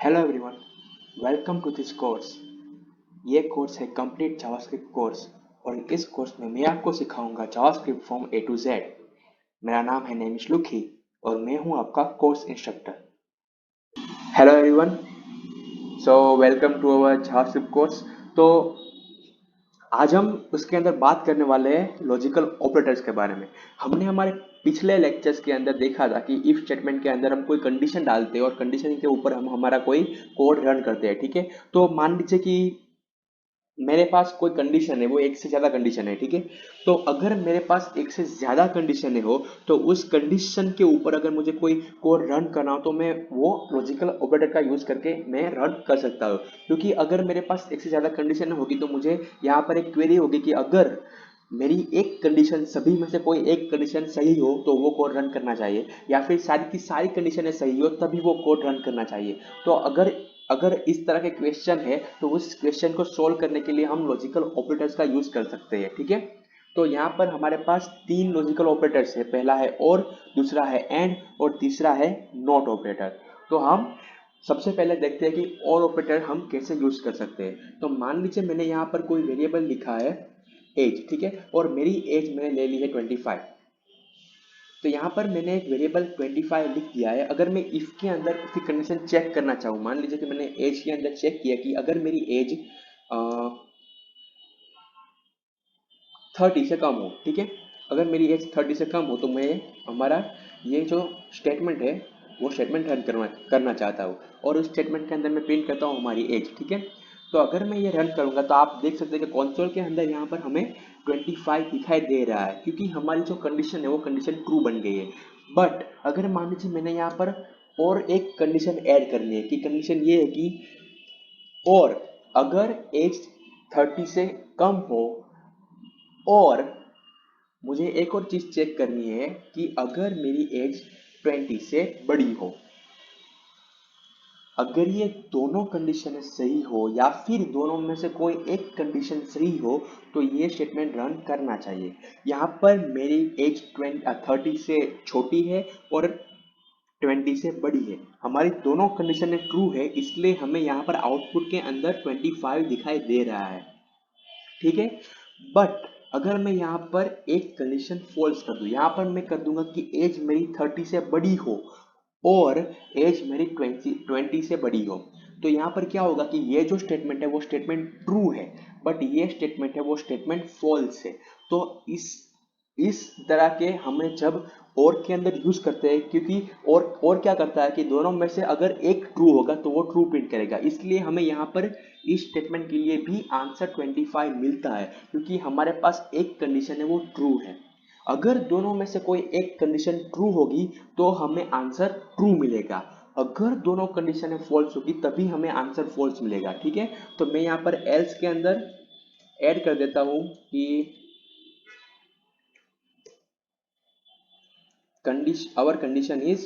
Hello everyone, welcome to this course. ये course है complete JavaScript course और इस कोर्स में मैं आपको सिखाऊंगा JavaScript from A to Z. मेरा नाम है नेमिश लुखी और मैं हूं आपका course instructor. Hello everyone, so welcome to our JavaScript course. तो आज हम उसके अंदर बात करने वाले हैं लॉजिकल ऑपरेटर्स के बारे में। हमने हमारे पिछले लेक्चर्स के अंदर देखा था कि इफ स्टेटमेंट के अंदर हम कोई कंडीशन डालते हैं और कंडीशन के ऊपर हम हमारा कोई कोड रन करते हैं। ठीक है, तो मान लीजिए कि मेरे पास कोई कंडीशन है, वो एक से ज्यादा कंडीशन है। ठीक है, तो अगर मेरे पास एक से ज्यादा कंडीशन हो तो उस कंडीशन के ऊपर अगर मुझे कोई कोड रन करना हो तो मैं वो लॉजिकल ऑपरेटर का यूज करके मैं रन कर सकता हूँ। क्योंकि अगर मेरे पास एक से ज्यादा कंडीशन होगी तो मुझे यहाँ पर एक क्वेरी होगी कि अगर मेरी एक कंडीशन सभी में से कोई एक कंडीशन सही हो तो वो कोड रन करना चाहिए, या फिर सारी की सारी कंडीशनें सही हो तभी वो कोड रन करना चाहिए। तो अगर अगर इस तरह के क्वेश्चन है तो उस क्वेश्चन को सोल्व करने के लिए हम लॉजिकल ऑपरेटर्स का यूज कर सकते हैं। ठीक है, तो यहाँ पर हमारे पास तीन लॉजिकल ऑपरेटर्स है। पहला है और, दूसरा है एंड और तीसरा है नॉट ऑपरेटर। तो हम सबसे पहले देखते हैं कि और ऑपरेटर हम कैसे यूज कर सकते हैं। तो मान लीजिए मैंने यहाँ पर कोई वेरिएबल लिखा है एज। ठीक है, और मेरी एज मैंने ले ली है 25। तो यहाँ पर मैंने एक वेरिएबल 25 लिख दिया है। अगर मैं इफ के अंदर उसकी कंडीशन चेक करना चाहूँ, मान लीजिए कि मैंने एज के अंदर चेक किया कि अगर मेरी एज 30 से कम हो। ठीक है, अगर मेरी एज 30 से कम हो तो मैं हमारा ये जो स्टेटमेंट है वो स्टेटमेंट रन करना चाहता हूँ और उस स्टेटमेंट के अंदर मैं प्रिंट करता हूँ हमारी एज। ठीक है, तो अगर मैं ये रन करूंगा तो आप देख सकते हैं कि कंसोल के अंदर यहाँ पर हमें 25 दिखाई दे रहा है क्योंकि हमारी जो कंडीशन है वो कंडीशन ट्रू बन गई है। बट अगर मान लीजिए मैंने यहाँ पर और एक कंडीशन ऐड करनी है कि कंडीशन ये है कि और अगर एज 30 से कम हो और मुझे एक और चीज चेक करनी है कि अगर मेरी एज 20 से बड़ी हो। अगर ये दोनों कंडीशन सही हो या फिर दोनों में से कोई एक कंडीशन सही हो तो ये स्टेटमेंट रन करना चाहिए। यहाँ पर मेरी एज 30 से छोटी है और 20 से बड़ी है। हमारी दोनों कंडीशन ट्रू है, इसलिए हमें यहाँ पर आउटपुट के अंदर 25 दिखाई दे रहा है। ठीक है, बट अगर मैं यहाँ पर एक कंडीशन फॉल्स कर दूं, यहाँ पर मैं कर दूंगा कि एज मेरी 30 से बड़ी हो और एज मेरी 20 से बड़ी हो। तो यहाँ पर क्या होगा कि ये जो स्टेटमेंट है वो स्टेटमेंट ट्रू है, बट ये स्टेटमेंट है वो स्टेटमेंट फॉल्स है। तो इस तरह के हमें जब और के अंदर यूज करते हैं, क्योंकि और क्या करता है कि दोनों में से अगर एक ट्रू होगा तो वो ट्रू प्रिंट करेगा, इसलिए हमें यहाँ पर इस स्टेटमेंट के लिए भी आंसर 25 मिलता है क्योंकि हमारे पास एक कंडीशन है वो ट्रू है। अगर दोनों में से कोई एक कंडीशन ट्रू होगी तो हमें आंसर ट्रू मिलेगा। अगर दोनों कंडीशन फॉल्स होगी तभी हमें आंसर फॉल्स मिलेगा। ठीक है, तो मैं यहाँ पर एल्स के अंदर ऐड कर देता हूँ कि our condition is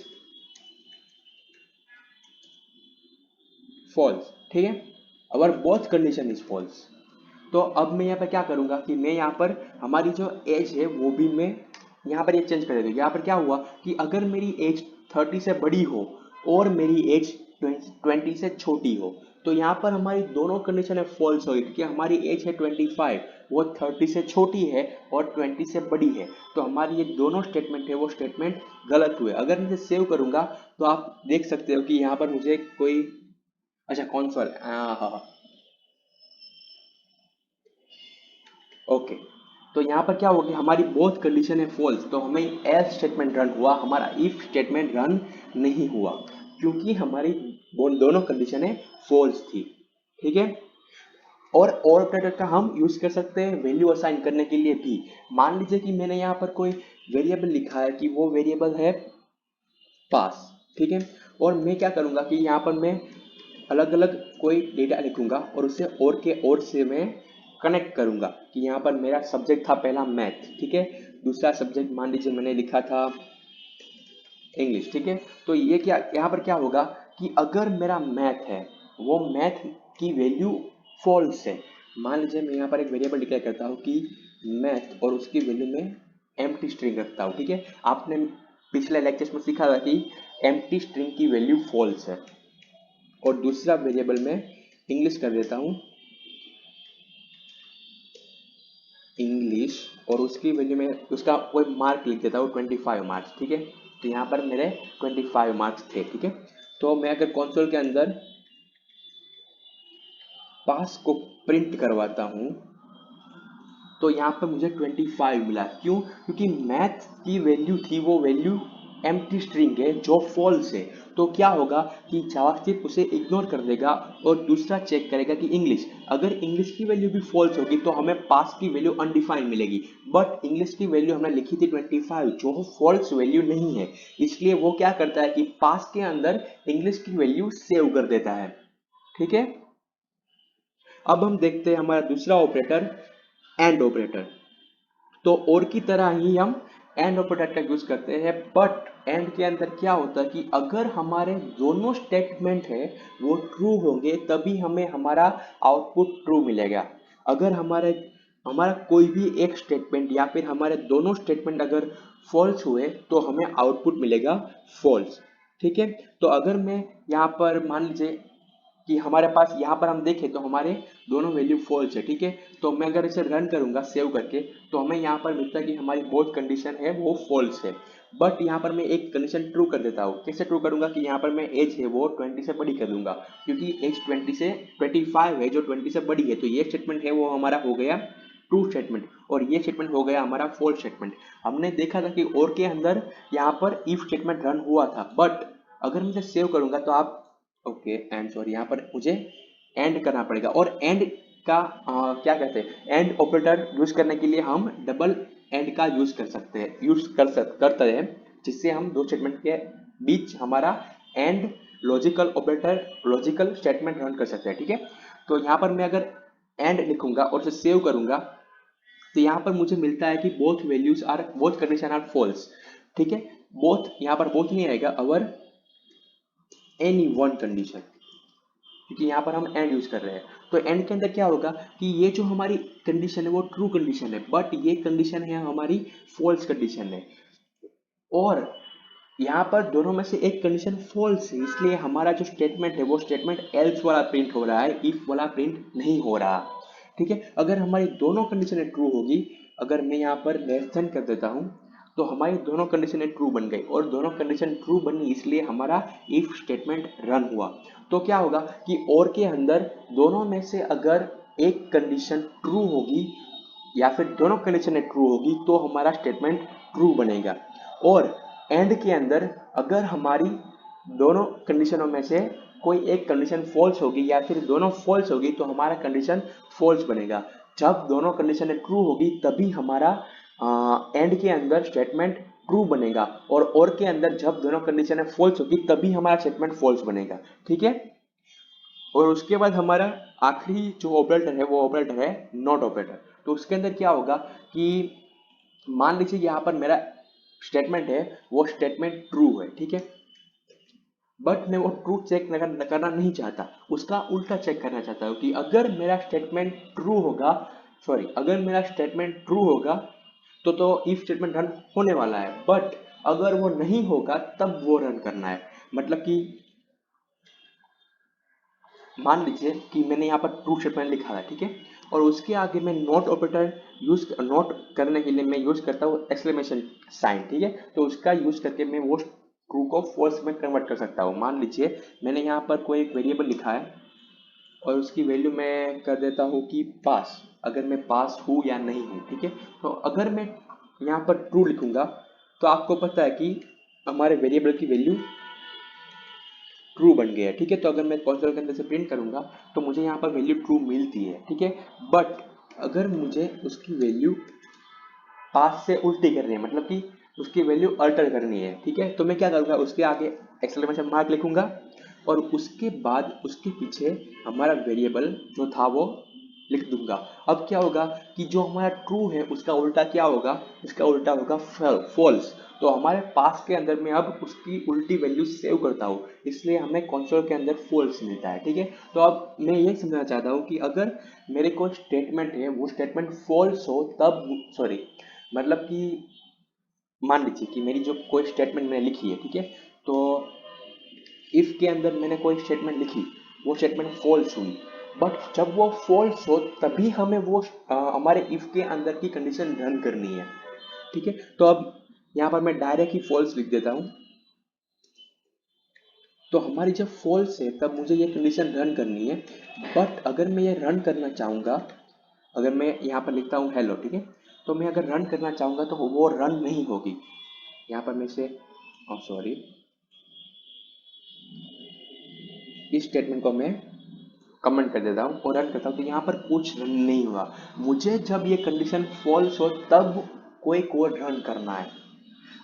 false। ठीक है, our both condition is false। तो अब मैं यहाँ पर क्या करूंगा कि मैं यहाँ पर हमारी जो एज है वो भी मैं यहाँ पर ये चेंज कर देता हूँ। यहाँ पर क्या हुआ कि अगर मेरी एज 30 से बड़ी हो और मेरी एज 20 से छोटी हो तो यहाँ पर हमारी दोनों कंडीशन फॉल्स होगी क्योंकि हमारी एज है 25, वो 30 से छोटी है और 20 से बड़ी है। तो हमारी ये दोनों स्टेटमेंट है वो स्टेटमेंट गलत हुए। अगर मैं इसे सेव करूंगा तो आप देख सकते हो कि यहाँ पर मुझे कोई, अच्छा कौन हाँ, ओके। तो यहाँ पर क्या होगा कि हमारी बोथ कंडीशन है फॉल्स, तो हमें एल्स स्टेटमेंट रन हुआ, हमारा इफ स्टेटमेंट रन नहीं हुआ क्योंकि हमारी दोनों कंडीशन है फॉल्स थी। ठीक है, और ऑपरेटर का हम यूज कर सकते हैं वैल्यू असाइन करने के लिए भी। मान लीजिए कि मैंने यहाँ पर कोई वेरिएबल लिखा है कि वो वेरिएबल है पास। ठीक है, और मैं क्या करूँगा कि यहाँ पर मैं अलग अलग कोई डेटा लिखूंगा और उसे और के और से मैं कनेक्ट करूंगा कि यहाँ पर मेरा सब्जेक्ट था पहला मैथ। ठीक है, दूसरा सब्जेक्ट मान लीजिए मैंने लिखा था इंग्लिश। ठीक है, तो ये क्या यहाँ पर क्या होगा कि अगर मेरा मैथ है वो मैथ की वैल्यू फॉल्स है। मान लीजिए मैं यहाँ पर एक वेरिएबल डिक्लेयर करता हूँ कि मैथ और उसकी वैल्यू में एम्प्टी स्ट्रिंग रखता हूँ। ठीक है, आपने पिछले लेक्चर्स में सीखा था कि एम्प्टी स्ट्रिंग की वैल्यू फॉल्स है। और दूसरा वेरिएबल मैं इंग्लिश कर देता हूँ, इंग्लिश, और उसकी वैल्यू में उसका कोई मार्क लिख देता हूँ 25 मार्क्स, ठीक है। तो यहाँ पर मेरे 25 मार्क्स थे, ठीक है। तो मैं अगर कंसोल के अंदर पास को प्रिंट करवाता हूँ तो यहाँ पर मुझे 25 मिला। क्यों? क्योंकि मैथ की वैल्यू थी, वो वैल्यू एम्प्टी स्ट्रिंग है जो फॉल्स है। तो क्या होगा कि जावास्क्रिप्ट उसे इग्नोर कर देगा और दूसरा चेक करेगा कि इंग्लिश, अगर इंग्लिश की वैल्यू भी फॉल्स होगी तो हमें पास की वैल्यू अनडिफाइंड मिलेगी। बट इंग्लिश की वैल्यू हमने लिखी थी 25 जो फॉल्स वैल्यू नहीं है, इसलिए वो क्या करता है कि पास के अंदर इंग्लिश की वैल्यू सेव कर देता है, ठीक है। अब हम देखते हैं हमारा दूसरा ऑपरेटर, एंड ऑपरेटर। तो और की तरह ही हम एंड ऑपरेटर का यूज करते हैं, बट एंड के अंदर क्या होता है कि अगर हमारे दोनों स्टेटमेंट है वो ट्रू होंगे तभी हमें हमारा आउटपुट ट्रू मिलेगा। अगर हमारे हमारा कोई भी एक स्टेटमेंट या फिर हमारे दोनों स्टेटमेंट अगर फॉल्स हुए तो हमें आउटपुट मिलेगा फॉल्स, ठीक है। तो अगर मैं यहाँ पर मान लीजिए कि हमारे पास यहाँ पर हम देखें तो हमारे दोनों वैल्यू फॉल्स है, ठीक है। तो मैं अगर इसे रन करूंगा सेव करके तो हमें यहाँ पर मिलता है कि हमारी बोथ कंडीशन है वो फॉल्स है। बट यहाँ पर मैं एक कंडीशन ट्रू कर देता हूँ। कैसे ट्रू करूंगा कि यहाँ पर मैं एज है वो 20 से बड़ी कर दूंगा, क्योंकि एज 25 है जो 20 से बड़ी है। तो ये स्टेटमेंट है वो हमारा हो गया ट्रू स्टेटमेंट और ये स्टेटमेंट हो गया हमारा फॉल्स स्टेटमेंट। हमने देखा था कि और के अंदर यहाँ पर इफ स्टेटमेंट रन हुआ था, बट अगर मैं इसे सेव करूंगा तो आप ओके एंड सॉरी, यहाँ पर मुझे एंड करना पड़ेगा। और एंड का क्या कहते हैं, एंड ऑपरेटर यूज करने के लिए हम डबल एंड का यूज कर सकते हैं, करते हैं, जिससे हम दो स्टेटमेंट के बीच हमारा and logical operator logical statement run कर सकते हैं, ठीक है। तो यहाँ पर मैं अगर एंड लिखूंगा और उसे सेव करूंगा तो यहाँ पर मुझे मिलता है कि बोथ कंडीशन आर फॉल्स, ठीक है। बोथ यहाँ पर बोथ नहीं आएगा, अवर एनी वन कंडीशन, क्योंकि यहाँ पर हम एंड यूज कर रहे हैं। तो एंड के अंदर क्या होगा कि ये जो हमारी कंडीशन है वो ट्रू कंडीशन है, बट ये कंडीशन है हमारी फॉल्स कंडीशन है, और यहाँ पर दोनों में से एक कंडीशन फॉल्स है, इसलिए हमारा जो स्टेटमेंट है वो स्टेटमेंट एल्स वाला प्रिंट हो रहा है, इफ वाला प्रिंट नहीं हो रहा, ठीक है। अगर हमारी दोनों कंडीशन ट्रू होगी, अगर मैं यहाँ पर लेस देन कर देता हूँ तो हमारी दोनों कंडीशन ट्रू बन गई, और दोनों कंडीशन ट्रू बनी इसलिए हमारा इफ स्टेटमेंट रन हुआ। तो क्या होगा कि और के अंदर दोनों में से अगर एक कंडीशन ट्रू होगी या फिर दोनों कंडीशन ट्रू होगी तो हमारा स्टेटमेंट ट्रू बनेगा, और एंड के अंदर अगर हमारी दोनों कंडीशनों में से कोई एक कंडीशन फॉल्स होगी या फिर दोनों फॉल्स होगी तो हमारा कंडीशन फॉल्स बनेगा। जब दोनों कंडीशन ट्रू होगी तभी हमारा एंड के अंदर स्टेटमेंट ट्रू बनेगा, और के अंदर जब दोनों कंडीशन फॉल्स होगी तभी हमारा स्टेटमेंट फॉल्स बनेगा, ठीक है। और उसके बाद हमारा आखिरी जो ऑपरेटर है वो ऑपरेटर है नॉट ऑपरेटर। तो उसके अंदर क्या होगा कि मान लीजिए यहाँ पर मेरा स्टेटमेंट है वो स्टेटमेंट ट्रू है, ठीक है, बट मैं वो ट्रू चेक करना नहीं चाहता, उसका उल्टा चेक करना चाहता हूँ कि अगर मेरा स्टेटमेंट ट्रू होगा, सॉरी अगर मेरा स्टेटमेंट ट्रू होगा तो इफ स्टेटमेंट रन होने वाला है, बट अगर वो नहीं होगा तब वो रन करना है। मतलब कि मान लीजिए कि मैंने यहाँ पर ट्रू स्टेटमेंट लिखा है, ठीक है, और उसके आगे मैं नॉट ऑपरेटर नॉट करने के लिए मैं यूज करता हूँ एक्सक्लेमेशन साइन, ठीक है। तो उसका यूज करके मैं वो ट्रू को फॉल्स में कन्वर्ट कर सकता हूँ। मान लीजिए मैंने यहाँ पर कोई एक वेरिएबल लिखा है और उसकी वैल्यू मैं कर देता हूँ कि पास, अगर मैं पास हूँ या नहीं हूँ, ठीक है। तो अगर मैं यहाँ पर ट्रू लिखूंगा तो आपको पता है कि हमारे वेरिएबल की वैल्यू ट्रू बन गया, ठीक है। तो अगर मैं कंसोल के अंदर से प्रिंट करूंगा तो मुझे यहाँ पर वैल्यू ट्रू मिलती है, ठीक है। बट अगर मुझे उसकी वैल्यू पास से उल्टी करनी है, मतलब कि उसकी वैल्यू अल्टर करनी है, ठीक है, तो मैं क्या करूंगा, उसके आगे एक्सक्लेमेशन मार्क लिखूंगा और उसके बाद उसके पीछे हमारा वेरिएबल जो था वो लिख दूंगा। अब क्या होगा कि जो हमारा ट्रू है उसका उल्टा क्या होगा, उसका उल्टा होगा फॉल्स। तो हमारे पास के अंदर में अब उसकी उल्टी वैल्यू सेव करता हूँ, इसलिए हमें कंसोल के अंदर फॉल्स मिलता है, ठीक है। तो अब मैं ये समझना चाहता हूँ कि अगर मेरे कोई स्टेटमेंट है वो स्टेटमेंट फॉल्स हो तब, सॉरी मतलब कि मान लीजिए कि मेरी जो कोई स्टेटमेंट मैंने लिखी है, ठीक है, तो इफ के अंदर मैंने कोई स्टेटमेंट लिखी, वो स्टेटमेंट फॉल्स हुई, बट जब वो फॉल्स हो तभी हमें वो हमारे इफ के अंदर की कंडीशन रन करनी है। ठीक है, तो अब यहाँ पर मैं डायरेक्ट ही फॉल्स लिख देता हूँ। तो हमारी जब फॉल्स है तब मुझे ये कंडीशन रन करनी है, बट अगर मैं ये रन करना चाहूँगा, अगर मैं यहाँ पर लिखता हूँ हेलो, ठीक है, तो मैं अगर रन करना चाहूँगा तो वो रन नहीं होगी। यहाँ पर मैं इसे सॉरी, इस स्टेटमेंट को मैं कमेंट कर देता हूँ और रन करता हूँ, तो यहाँ पर कुछ रन नहीं हुआ। मुझे जब ये कंडीशन फॉल्स हो तब कोई कोड रन करना है।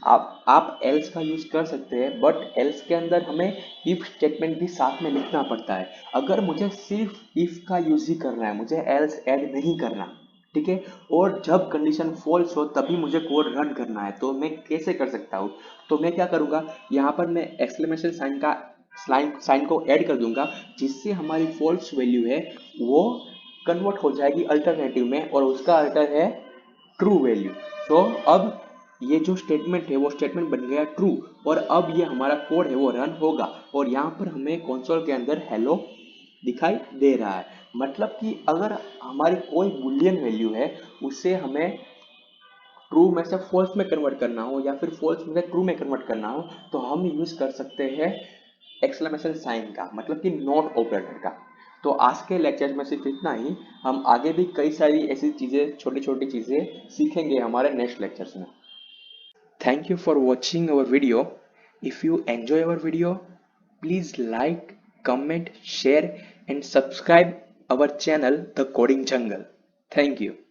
आप एल्स का यूज कर सकते हैं, बट एल्स के अंदर हमें इफ स्टेटमेंट भी साथ में लिखना पड़ता है। अगर मुझे सिर्फ इफ का यूज ही करना है, मुझे एल्स ऐड नहीं करना, ठीक है, और जब कंडीशन फॉल्स हो तभी मुझे कोड रन करना है, तो मैं कैसे कर सकता हूँ? तो मैं क्या करूँगा, यहाँ पर मैं एक्सक्लेमेशन साइन का साइन को ऐड कर दूंगा, जिससे हमारी फॉल्स वैल्यू है वो कन्वर्ट हो जाएगी अल्टरनेटिव में, और उसका अल्टर है ट्रू वैल्यू। तो अब ये जो स्टेटमेंट है वो स्टेटमेंट बन गया ट्रू, और अब ये हमारा कोड है वो रन होगा, और यहाँ पर हमें कंसोल के अंदर हेलो दिखाई दे रहा है। मतलब कि अगर हमारी कोई बुलियन वैल्यू है, उसे हमें ट्रू में से फॉल्स में कन्वर्ट करना हो या फिर फॉल्स में से ट्रू में कन्वर्ट करना हो, तो हम यूज कर सकते हैं एक्सक्लेमेशन साइन का, मतलब कि नॉट ऑपरेटर का। तो आज के लेक्चर में सिर्फ इतना ही, हम आगे भी कई सारी ऐसी चीज़ें, छोटी छोटी चीज़ें सीखेंगे हमारे नेक्स्ट लेक्चर्स में। Thank you for watching our video. If you enjoy our video, please like, comment, share and subscribe our channel The Coding Jungle. Thank you.